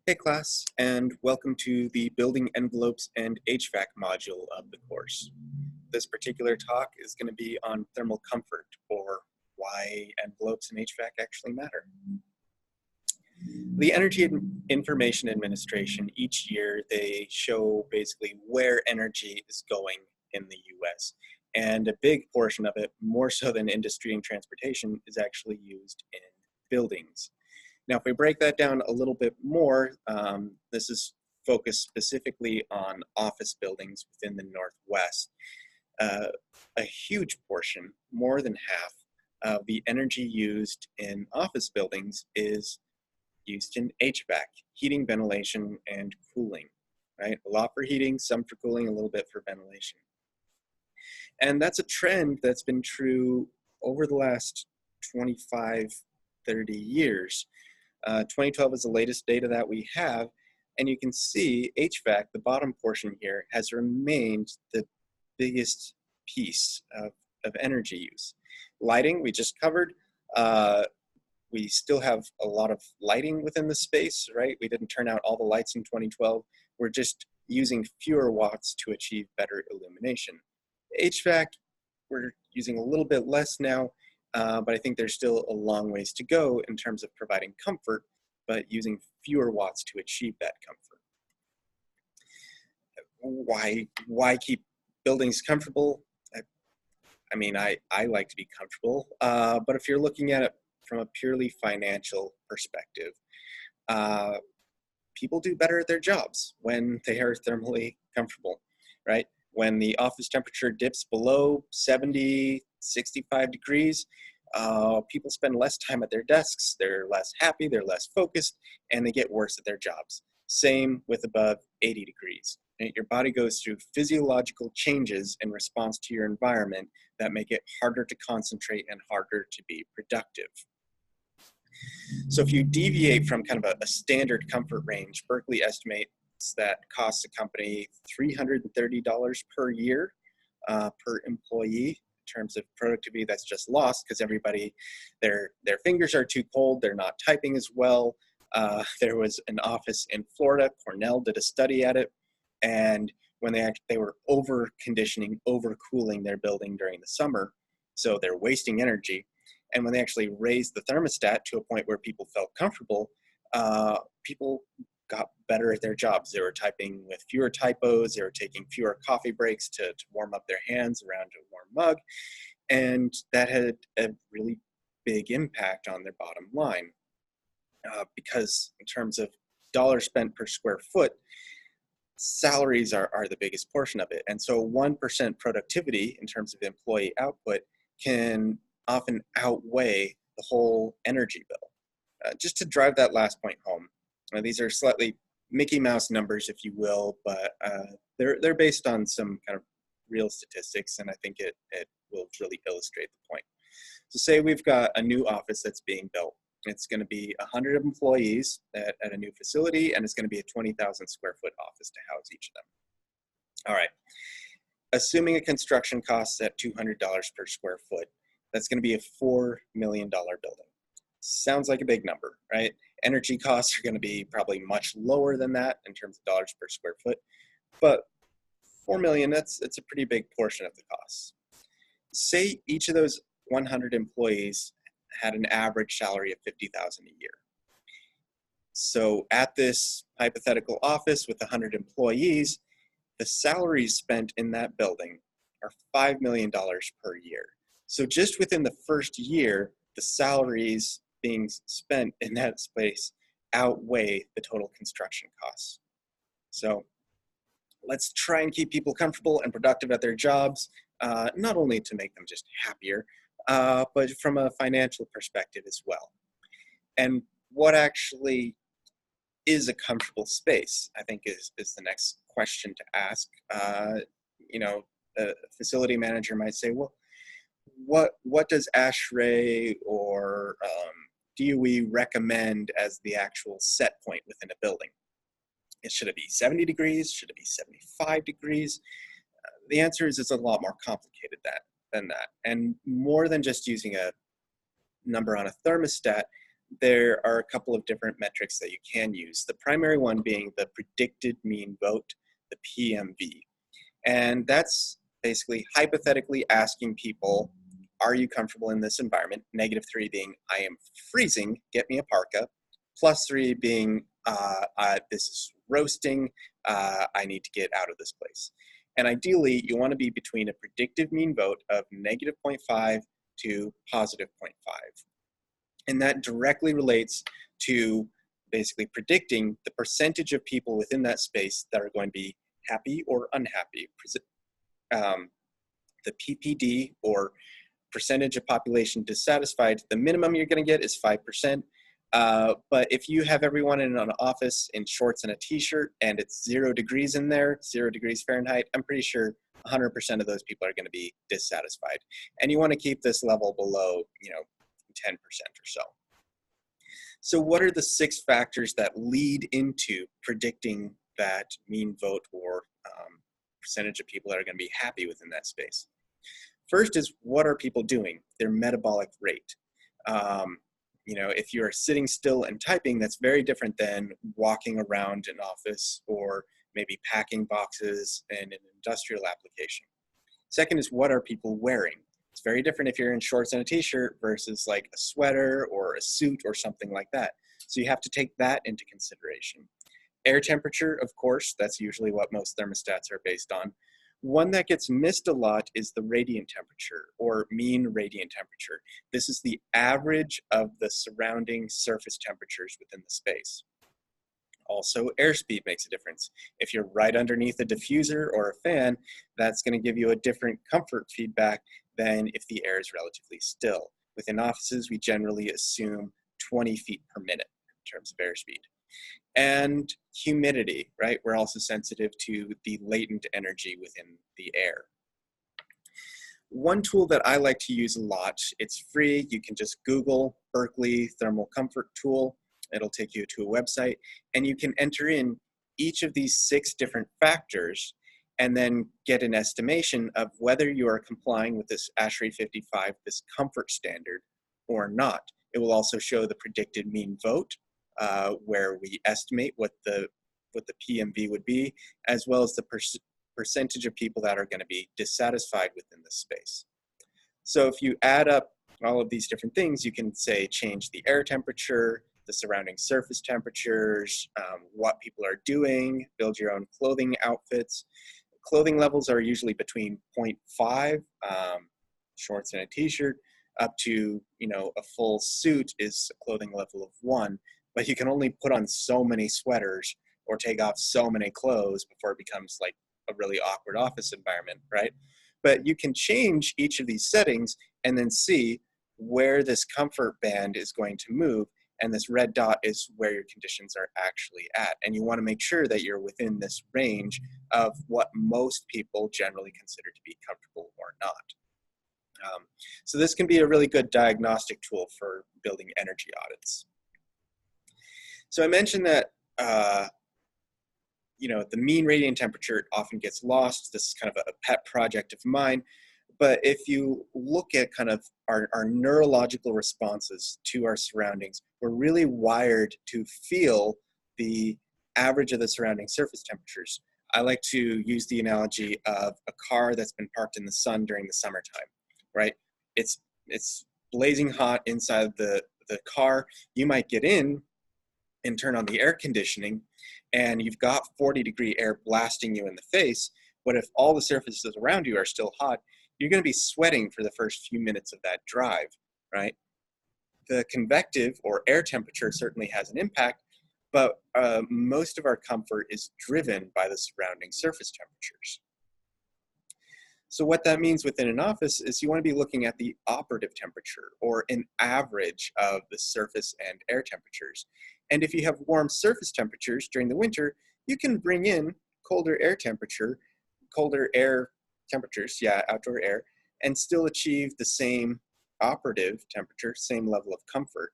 Hey class, and welcome to the Building Envelopes and HVAC module of the course. This particular talk is going to be on thermal comfort, or why envelopes and HVAC actually matter. The Energy Information Administration, each year they show basically where energy is going in the US. And a big portion of it, more so than industry and transportation, is actually used in buildings. Now, if we break that down a little bit more, this is focused specifically on office buildings within the Northwest. A huge portion, more than half, of the energy used in office buildings is used in HVAC, heating, ventilation, and cooling, right? A lot for heating, some for cooling, a little bit for ventilation. And that's a trend that's been true over the last 25, 30 years. 2012 is the latest data that we have, and you can see HVAC, the bottom portion here, has remained the biggest piece of energy use. Lighting, we just covered. We still have a lot of lighting within the space, right? We didn't turn out all the lights in 2012. We're just using fewer watts to achieve better illumination. HVAC, we're using a little bit less now, but I think there's still a long ways to go in terms of providing comfort, but using fewer watts to achieve that comfort. Why keep buildings comfortable? I mean, I like to be comfortable, but if you're looking at it from a purely financial perspective, people do better at their jobs when they are thermally comfortable, right? When the office temperature dips below 70, 65 degrees, people spend less time at their desks, they're less happy, they're less focused, and they get worse at their jobs. Same with above 80 degrees. Your body goes through physiological changes in response to your environment that make it harder to concentrate and harder to be productive. So if you deviate from kind of a standard comfort range, Berkeley estimates that costs a company $330 per year per employee in terms of productivity that's just lost because everybody, their fingers are too cold, they're not typing as well. There was an office in Florida, Cornell did a study at it, and when they were over conditioning, over cooling their building during the summer, so they're wasting energy. And when they actually raised the thermostat to a point where people felt comfortable, people got better at their jobs. They were typing with fewer typos, they were taking fewer coffee breaks to warm up their hands around a warm mug, and that had a really big impact on their bottom line. Because in terms of dollars spent per square foot, salaries are the biggest portion of it. And so 1% productivity in terms of employee output can often outweigh the whole energy bill. Just to drive that last point home, these are slightly Mickey Mouse numbers, if you will, but they're based on some kind of real statistics, and I think it will really illustrate the point. So say we've got a new office that's being built. It's going to be 100 employees at a new facility, and it's going to be a 20,000 square foot office to house each of them. All right. Assuming a construction costs at $200 per square foot, that's going to be a $4 million building. Sounds like a big number, right? Energy costs are going to be probably much lower than that in terms of dollars per square foot, but 4 million, it's a pretty big portion of the costs. Say each of those 100 employees had an average salary of $50,000 a year. So at this hypothetical office with 100 employees, the salaries spent in that building are $5 million per year. So just within the first year, the salaries being spent in that space outweigh the total construction costs. So let's try and keep people comfortable and productive at their jobs, not only to make them just happier, but from a financial perspective as well. And what actually is a comfortable space, I think is the next question to ask. A facility manager might say, well, what does ASHRAE or DOE recommend as the actual set point within a building? Should it be 70 degrees? Should it be 75 degrees? The answer is it's a lot more complicated than that. And more than just using a number on a thermostat, there are a couple of different metrics that you can use. The primary one being the predicted mean vote, the PMV. And that's basically hypothetically asking people, are you comfortable in this environment? -3 being, I am freezing, get me a parka. +3 being, this is roasting, I need to get out of this place. And ideally, you want to be between a predictive mean vote of -0.5 to +0.5. And that directly relates to basically predicting the percentage of people within that space that are going to be happy or unhappy. The PPD, or percentage of population dissatisfied, the minimum you're going to get is 5%. But if you have everyone in an office in shorts and a t-shirt and it's 0 degrees in there, 0 degrees Fahrenheit, I'm pretty sure 100% of those people are going to be dissatisfied. And you want to keep this level below, 10% or so. So what are the 6 factors that lead into predicting that mean vote, or percentage of people that are going to be happy within that space? First is, what are people doing? Their metabolic rate. If you're sitting still and typing, that's very different than walking around an office or maybe packing boxes in an industrial application. Second is, what are people wearing? It's very different if you're in shorts and a t-shirt versus like a sweater or a suit or something like that. So you have to take that into consideration. Air temperature, of course, that's usually what most thermostats are based on. One that gets missed a lot is the radiant temperature, or mean radiant temperature. This is the average of the surrounding surface temperatures within the space. Also, airspeed makes a difference. If you're right underneath a diffuser or a fan, that's going to give you a different comfort feedback than if the air is relatively still. Within offices, we generally assume 20 feet per minute in terms of airspeed. And humidity, right? We're also sensitive to the latent energy within the air. One tool that I like to use a lot, it's free. You can just Google Berkeley Thermal Comfort Tool. It'll take you to a website, and you can enter in each of these 6 different factors and then get an estimation of whether you are complying with this ASHRAE 55, this comfort standard, or not. It will also show the predicted mean vote, where we estimate what the PMV would be, as well as the percentage of people that are going to be dissatisfied within the space. So if you add up all of these different things, you can say change the air temperature, the surrounding surface temperatures, what people are doing, build your own clothing outfits. Clothing levels are usually between 0.5, shorts and a t-shirt, up to, a full suit is a clothing level of 1, but you can only put on so many sweaters or take off so many clothes before it becomes like a really awkward office environment, right? But you can change each of these settings and then see where this comfort band is going to move, and this red dot is where your conditions are actually at. And you want to make sure that you're within this range of what most people generally consider to be comfortable or not. So this can be a really good diagnostic tool for building energy audits. So I mentioned that the mean radiant temperature often gets lost. This is kind of a pet project of mine. But if you look at kind of our neurological responses to our surroundings, we're really wired to feel the average of the surrounding surface temperatures. I like to use the analogy of a car that's been parked in the sun during the summertime, right? It's blazing hot inside the car. You might get in and turn on the air conditioning, and you've got 40-degree air blasting you in the face. But if all the surfaces around you are still hot, you're going to be sweating for the first few minutes of that drive, right? The convective, or air temperature, certainly has an impact, but most of our comfort is driven by the surrounding surface temperatures. So what that means within an office is you want to be looking at the operative temperature, or an average of the surface and air temperatures. And if you have warm surface temperatures during the winter, you can bring in colder air temperatures, outdoor air, and still achieve the same operative temperature, same level of comfort.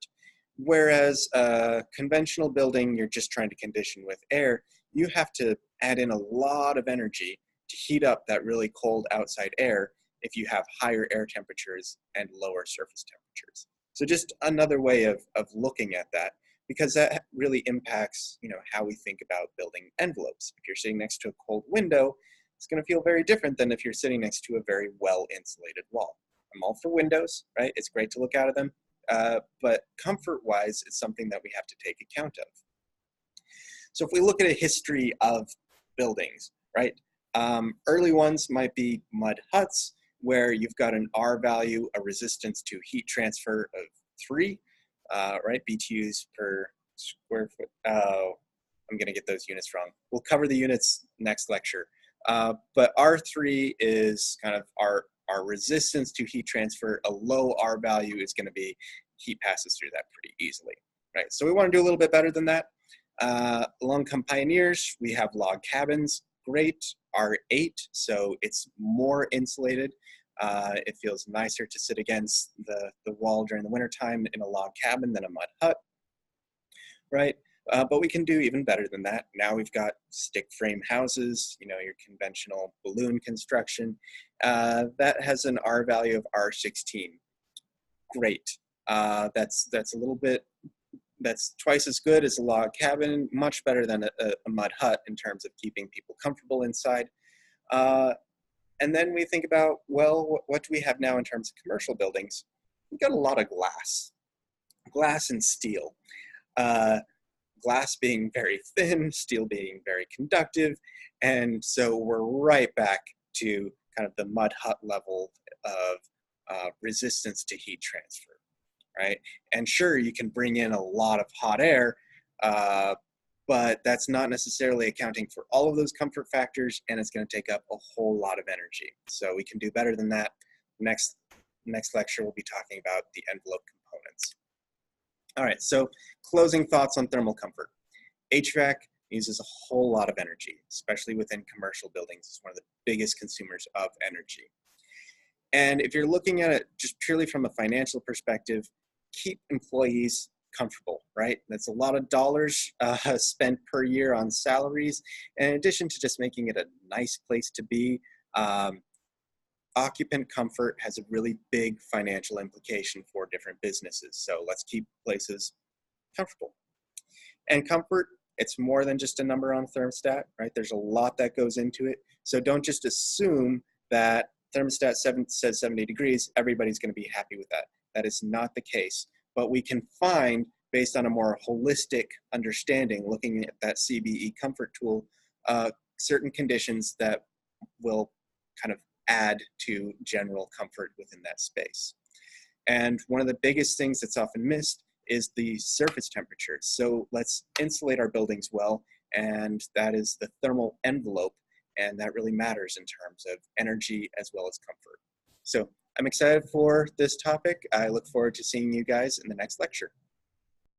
Whereas a conventional building, you're just trying to condition with air, you have to add in a lot of energy to heat up that really cold outside air if you have higher air temperatures and lower surface temperatures. So just another way of looking at that, because that really impacts, how we think about building envelopes. If you're sitting next to a cold window, it's going to feel very different than if you're sitting next to a very well-insulated wall. I'm all for windows, right? It's great to look out of them, but comfort-wise, it's something that we have to take account of. So if we look at a history of buildings, right? Early ones might be mud huts, where you've got an R value, a resistance to heat transfer of 3, right? BTUs per square foot. I'm going to get those units wrong. We'll cover the units next lecture. But R3 is kind of our resistance to heat transfer. A low R value is going to be heat passes through that pretty easily, right? So we want to do a little bit better than that. Along come pioneers, we have log cabins. Great, R8, so it's more insulated. It feels nicer to sit against the wall during the wintertime in a log cabin than a mud hut, right? But we can do even better than that. Now we've got stick frame houses, your conventional balloon construction. That has an R value of R16. Great. That's a little bit, that's twice as good as a log cabin, much better than a mud hut in terms of keeping people comfortable inside. And then we think about, well, what do we have now in terms of commercial buildings? We've got a lot of glass and steel. Glass being very thin, steel being very conductive. And so we're right back to kind of the mud hut level of resistance to heat transfer. Right? And sure, you can bring in a lot of hot air, but that's not necessarily accounting for all of those comfort factors, and it's going to take up a whole lot of energy. So we can do better than that. Next lecture, we'll be talking about the envelope components. All right, so closing thoughts on thermal comfort. HVAC uses a whole lot of energy, especially within commercial buildings. It's one of the biggest consumers of energy. And if you're looking at it just purely from a financial perspective, keep employees comfortable, right? That's a lot of dollars spent per year on salaries. And in addition to just making it a nice place to be, occupant comfort has a really big financial implication for different businesses. So let's keep places comfortable. And comfort, it's more than just a number on a thermostat, right? There's a lot that goes into it. So don't just assume that thermostat says 70 degrees, everybody's going to be happy with that. That is not the case. But we can find, based on a more holistic understanding, looking at that CBE comfort tool, certain conditions that will kind of add to general comfort within that space. And one of the biggest things that's often missed is the surface temperature. So let's insulate our buildings well, and that is the thermal envelope, and that really matters in terms of energy as well as comfort. So I'm excited for this topic. I look forward to seeing you guys in the next lecture.